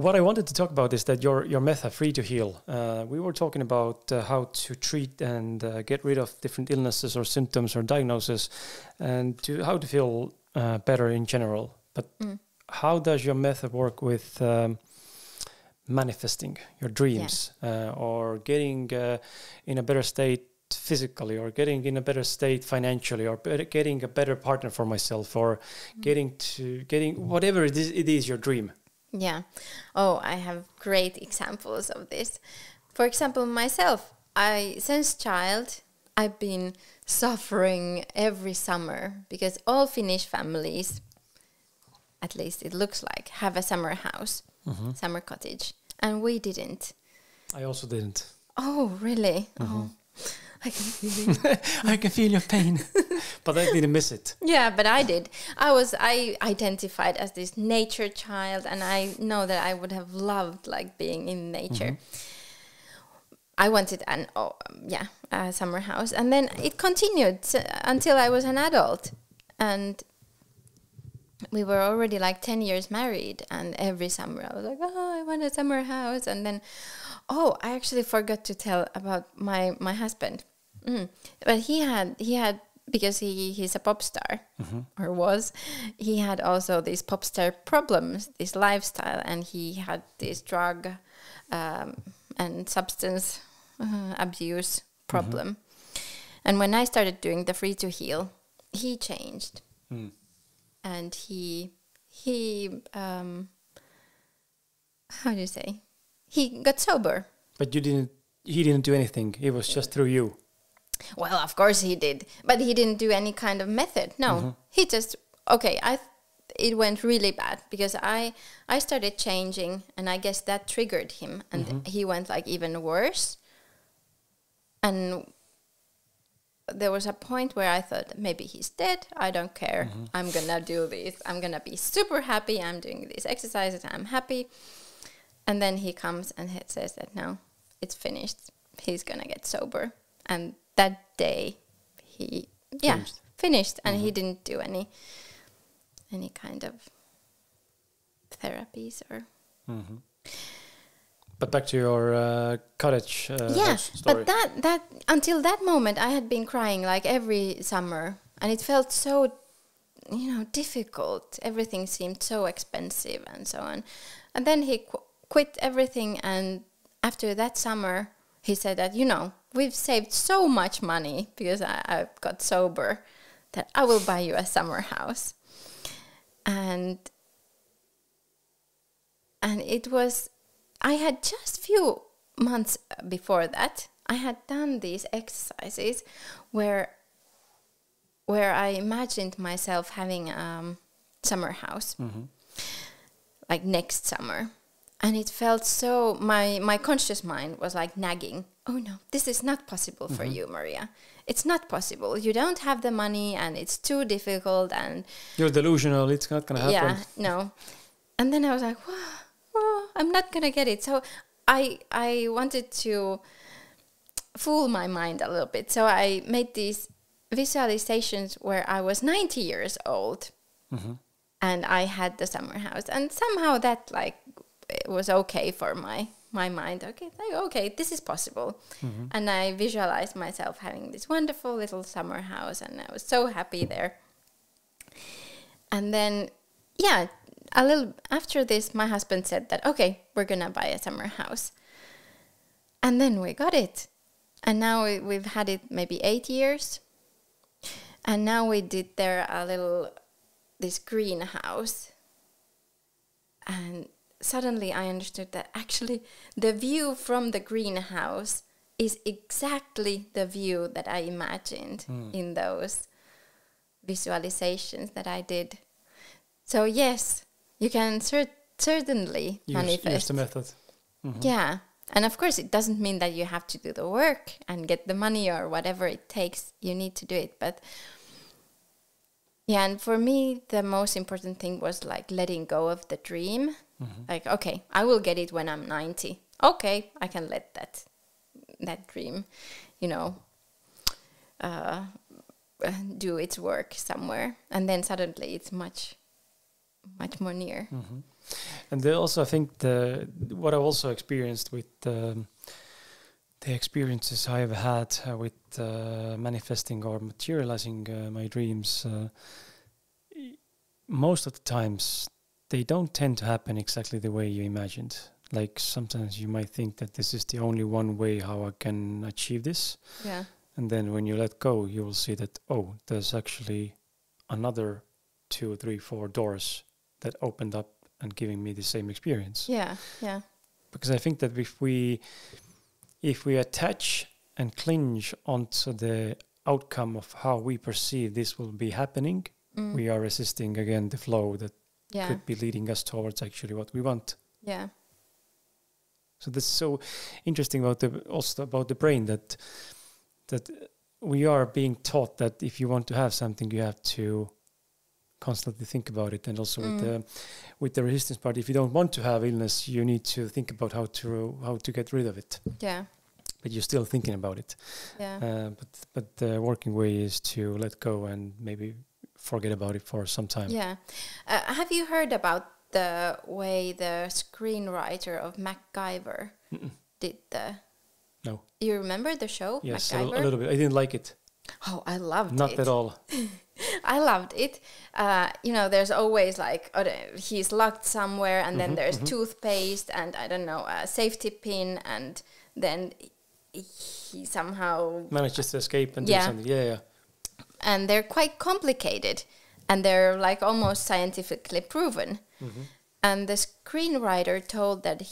what I wanted to talk about is that your method, Free to Heal, we were talking about how to treat and get rid of different illnesses or symptoms or diagnoses, and how to feel better in general. But how does your method work with manifesting your dreams, or getting in a better state physically, or getting in a better state financially, or getting a better partner for myself, or getting whatever it is your dream? Yeah. Oh, I have great examples of this. For example, myself, since child, I've been suffering every summer because all Finnish families, at least it looks like, have a summer house, summer cottage. And we didn't. I also didn't. Oh, really? Oh, I can feel it. I can feel your pain. But I didn't miss it. Yeah, but I did. I identified as this nature child, and I know that I would have loved like being in nature. I wanted a summer house, and then it continued until I was an adult, and we were already like 10 years married, and every summer I was like, oh, I want a summer house. And then, I actually forgot to tell about my husband. But he had because he's a pop star, or was, he had also these pop star problems, this lifestyle, and he had this drug and substance abuse problem. And when I started doing the Free to Heal, he changed. And he how do you say? He got sober. But he didn't do anything. It was just through you. Well, of course he did, but he didn't do any kind of method. No, he just it went really bad because I started changing, and I guess that triggered him, and he went like even worse. And there was a point where I thought maybe he's dead. I don't care. I'm gonna do this. I'm gonna be super happy. I'm doing these exercises. I'm happy. And then he comes and he says that no, it's finished. He's gonna get sober. And that day, he finished, and he didn't do any kind of therapies or. But back to your cottage house story. But that until that moment, I had been crying like every summer, and it felt so, difficult. Everything seemed so expensive and so on. And then he quit everything, and after that summer, he said that, we've saved so much money because I got sober that I will buy you a summer house. And it was, I had just few months before that, I had done these exercises where I imagined myself having a summer house, like next summer. And it felt so, my conscious mind was like nagging, oh no, this is not possible for you, Maria. It's not possible. You don't have the money, and it's too difficult, and you're delusional, it's not going to happen. Yeah, no. And then I was like, well, I'm not going to get it. So I wanted to fool my mind a little bit. So I made these visualizations where I was 90 years old, and I had the summer house. And somehow that it was okay for my mind. Okay, this is possible. And I visualized myself having this wonderful little summer house, and I was so happy there. And then, a little after this, my husband said that, okay, we're going to buy a summer house. And then we got it. And now we've had it maybe 8 years. And now we did there this greenhouse. And suddenly I understood that actually the view from the greenhouse is exactly the view that I imagined in those visualizations that I did. So yes, you can certainly manifest. Use the method. Yeah. And of course, it doesn't mean that you have to do the work and get the money or whatever it takes. You need to do it. But yeah, and for me, the most important thing was letting go of the dream. Okay, I will get it when I'm 90. Okay, I can let that dream, do its work somewhere. And then suddenly it's much more near. And then also, I think what I've also experienced with the experiences I've had with manifesting or materializing my dreams, most of the times they don't tend to happen exactly the way you imagined. Like sometimes you might think that this is the only one way how I can achieve this. Yeah. And then when you let go, you will see that, oh, there's actually another 2, 3, 4 doors that opened up and giving me the same experience. Yeah, yeah. Because I think that if we attach and clinch onto the outcome of how we perceive this will be happening, we are resisting again the flow that could be leading us towards actually what we want. Yeah. So that's so interesting about the brain that we are being taught that if you want to have something, you have to constantly think about it. And also with the resistance part, if you don't want to have illness, you need to think about how to get rid of it. Yeah. But you're still thinking about it. Yeah. But the working way is to let go and maybe forget about it for some time. Yeah. Have you heard about the way the screenwriter of MacGyver did the... No. You remember the show? Yes, MacGyver? a little bit. I didn't like it. Oh, I loved it. Not at all. I loved it. There's always like, he's locked somewhere, and then there's toothpaste and, I don't know, a safety pin, and then he somehow... manages to escape and do something. Yeah. And they're quite complicated, and they're like almost scientifically proven. And the screenwriter told that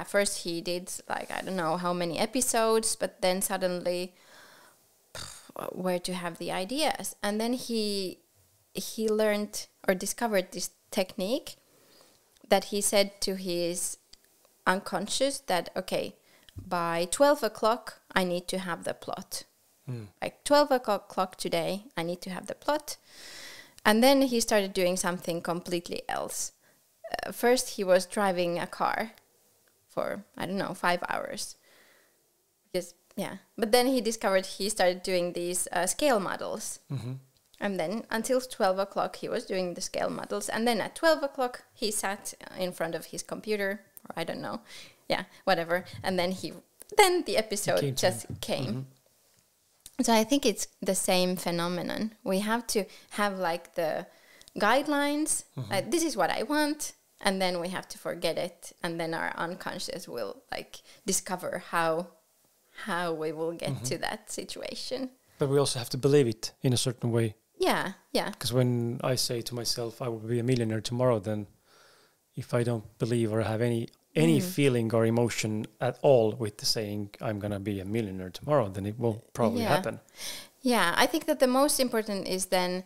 first he did like, I don't know how many episodes, but then suddenly where to have the ideas. And then he learned or discovered this technique that he said to his unconscious that, okay, by 12 o'clock, I need to have the plot. Like 12 o'clock today, I need to have the plot. And then he started doing something completely else. First, he was driving a car for, 5 hours. But then he discovered he started doing these scale models. And then until 12 o'clock, he was doing the scale models. And then at 12 o'clock, he sat in front of his computer, or I don't know. Yeah, whatever. And then the episode just came. So I think it's the same phenomenon. We have to have like the guidelines. Like, this is what I want. And then we have to forget it. And then our unconscious will like discover how we will get to that situation. But we also have to believe it in a certain way. Yeah. Because when I say to myself, I will be a millionaire tomorrow, then if I don't believe or have any feeling or emotion at all with the saying, I'm going to be a millionaire tomorrow, then it won't probably happen. Yeah, I think that the most important is then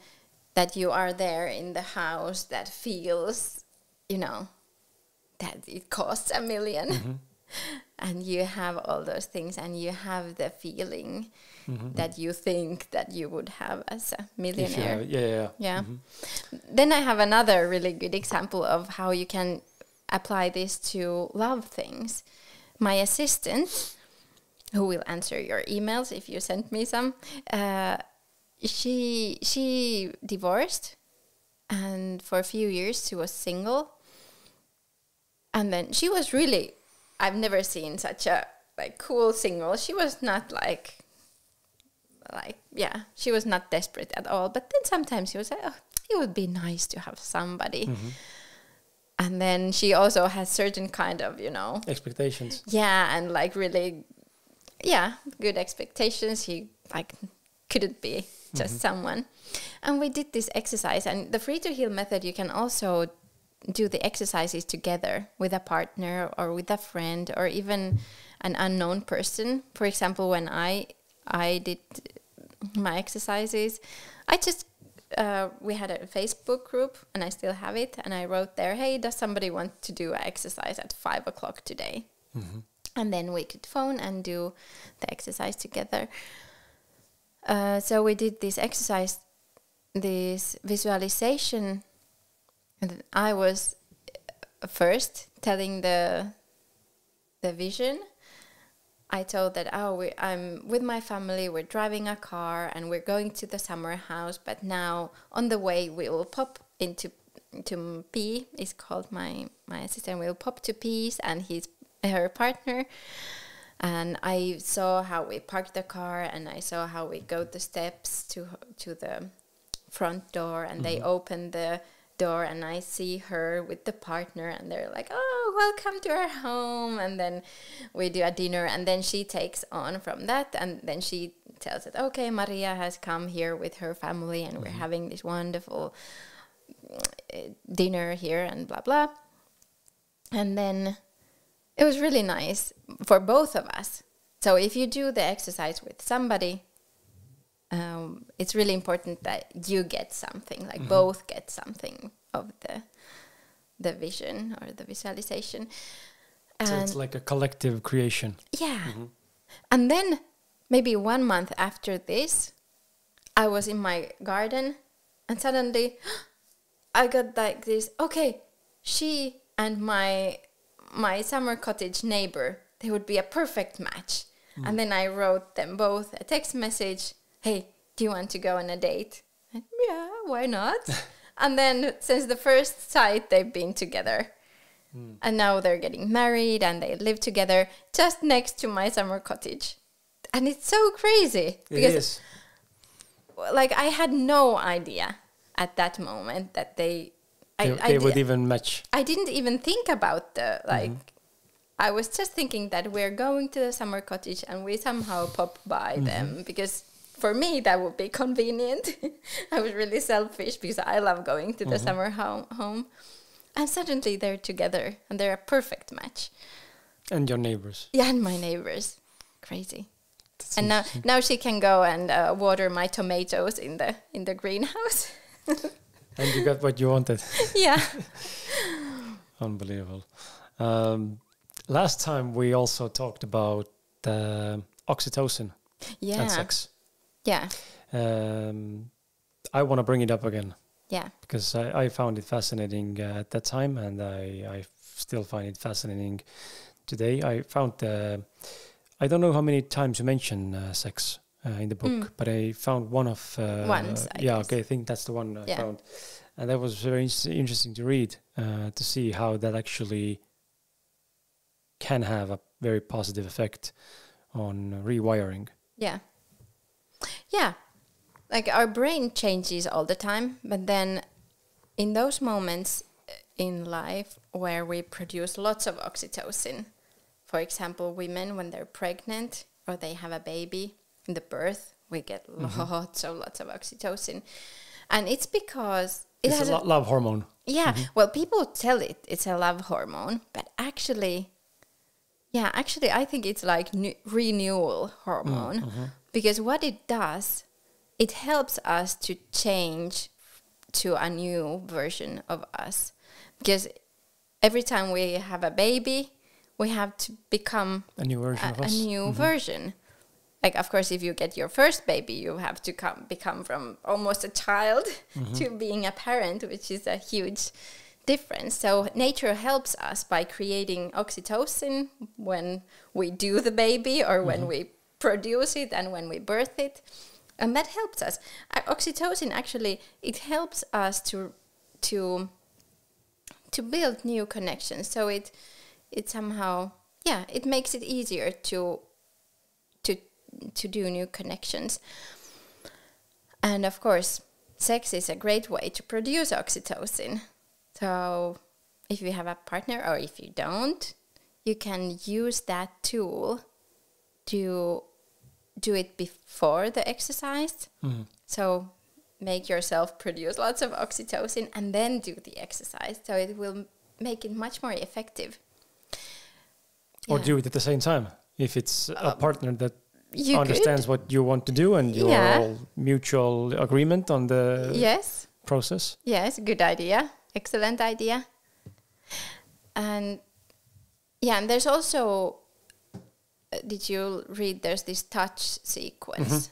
that you are there in the house that feels, that it costs $1 million. And you have all those things, and you have the feeling that you think that you would have as a millionaire. Then I have another really good example of how you can apply this to love things. My assistant, who will answer your emails if you send me some, she divorced, and for a few years she was single. And then she was really... I've never seen such a cool single. She was not she was not desperate at all. But then sometimes she was like, oh, it would be nice to have somebody. And then she also has certain kind of, expectations. Yeah, and really, good expectations. She couldn't be just someone. And we did this exercise, and the Free to Heal method, you can also do the exercises together with a partner or with a friend or even an unknown person. For example, when I did my exercises, I just we had a Facebook group, and I still have it, and I wrote there, hey, does somebody want to do an exercise at 5 o'clock today? And then we could phone and do the exercise together. So we did this exercise, this visualization. And I was first telling the vision. I told that, I'm with my family, we're driving a car, and we're going to the summer house, but now on the way we will pop into P is called my assistant. Will pop to P's and he's her partner. And I saw how we parked the car, and I saw how we go the steps to the front door, and they open the door, and I see her with the partner, and they're like, "Oh, welcome to our home." And then we do a dinner, and then she takes on from that, and then she tells it, "Okay, Maria has come here with her family, and we're having this wonderful dinner here," and blah blah. And then it was really nice for both of us. So if you do the exercise with somebody, it's really important that you get something, like both get something of the vision or the visualization. So it's like a collective creation. Yeah. And then maybe 1 month after this, I was in my garden, and suddenly I got like this, okay, she and my summer cottage neighbor, they would be a perfect match. And then I wrote them both a text message, "Hey, do you want to go on a date?" And, "Yeah, why not?" And then since the first sight, they've been together. And now they're getting married, and they live together just next to my summer cottage. And it's so crazy. It is. Like, I had no idea at that moment that they would even match. I didn't even think about the, like, I was just thinking that we're going to the summer cottage and we somehow pop by them, because for me that would be convenient. I was really selfish because I love going to the summer home. And suddenly they're together and they're a perfect match. And your neighbors. Yeah, and my neighbors. Crazy. That's and now she can go and water my tomatoes in the greenhouse. And you got what you wanted. Yeah. Unbelievable. Last time we also talked about oxytocin and sex. Yeah. I want to bring it up again. Yeah. Because I found it fascinating at that time, and I still find it fascinating today. I found, I don't know how many times you mention sex in the book, but I found one of... Once, I guess. Okay, I think that's the one I found. And that was very interesting to read, to see how that actually can have a very positive effect on rewiring. Yeah. Yeah. Like, our brain changes all the time, but then in those moments in life where we produce lots of oxytocin, for example, women when they're pregnant or they have a baby, in the birth, we get lots of oxytocin. And it's because... It's a love hormone. Yeah, well, people tell it's a love hormone, but actually, I think it's like renewal hormone, because what it does, it helps us to change to a new version of us. Because every time we have a baby, we have to become a new version of us. A new version. Like, of course, if you get your first baby, you have to become from almost a child to being a parent, which is a huge difference. So nature helps us by creating oxytocin when we do the baby or when we produce it and when we birth it. And that helps us. Oxytocin, actually, it helps us to build new connections. So it somehow, it makes it easier to do new connections. And of course, sex is a great way to produce oxytocin. So if you have a partner or if you don't, you can use that tool to do it before the exercise. So make yourself produce lots of oxytocin and then do the exercise. So it will make it much more effective. Or do it at the same time. If it's a partner that you understands what you want to do and you're all mutual agreement on the process. Yes, good idea. Excellent idea. And and there's also, did you read, there's this touch sequence.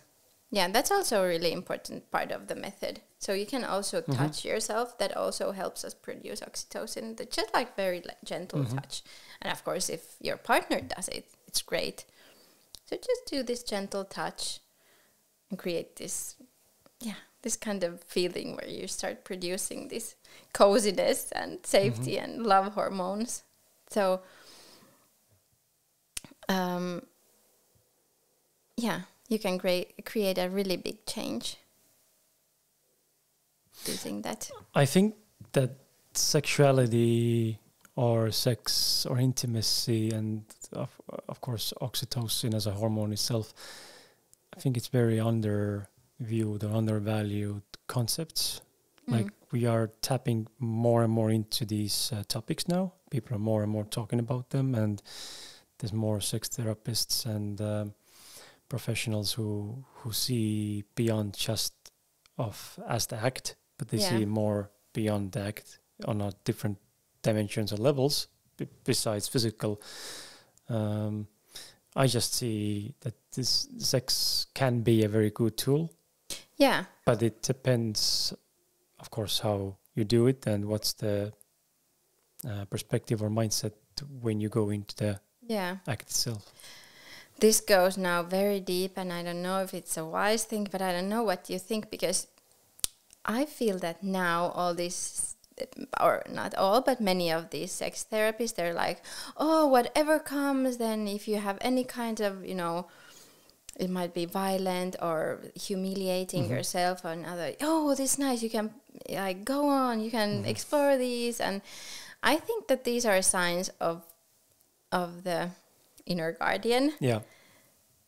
Yeah, that's also a really important part of the method. So you can also touch yourself. That also helps us produce oxytocin. Just like very gentle touch. And of course, if your partner does it, it's great. So just do this gentle touch and create this, this kind of feeling where you start producing this coziness and safety and love hormones. So, you can create a really big change using that. I think that sexuality or sex or intimacy and of course oxytocin as a hormone itself, I think it's very underviewed or undervalued concepts. Like we are tapping more and more into these topics now. People are more and more talking about them, and there's more sex therapists and professionals who see beyond just as the act, but they see more beyond the act on a different dimensions or levels besides physical. I just see that this sex can be a very good tool. Yeah. But it depends, of course, how you do it and what's the perspective or mindset when you go into the act itself. This goes now very deep, and I don't know if it's a wise thing, but I don't know what you think, because I feel that now all this, or not all, but many of these sex therapists, they're like, oh, whatever comes, then if you have any kind of, it might be violent or humiliating yourself or another, oh, this is nice, you can go on, you can explore these. And I think that these are signs of the inner guardian. Yeah.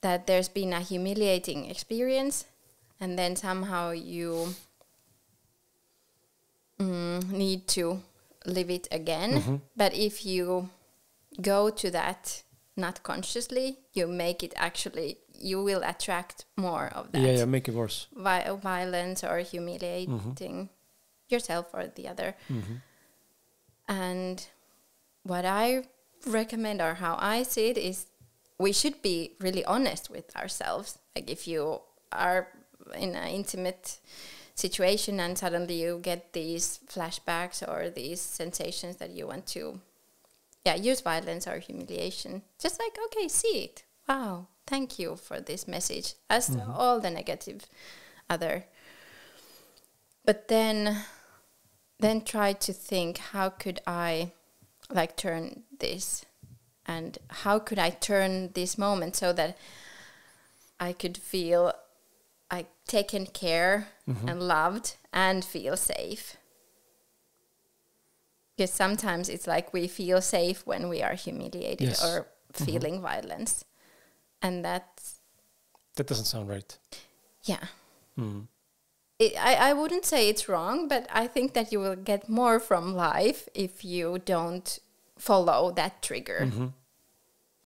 That there's been a humiliating experience, and then somehow you need to live it again. But if you go to that not consciously, you make it actually, you will attract more of that. Yeah, make it worse. Violence or humiliating yourself or the other. And what I recommend, or how I see it, is we should be really honest with ourselves. Like if you are in an intimate situation and suddenly you get these flashbacks or these sensations that you want to use violence or humiliation, just like, okay, see it. Wow, thank you for this message, as all the negative other. But then try to think, how could I turn this, and how could I turn this moment so that I could feel taken care and loved and feel safe. Because sometimes it's like we feel safe when we are humiliated or feeling violence. And that doesn't sound right. Yeah. I wouldn't say it's wrong, but I think that you will get more from life if you don't follow that trigger.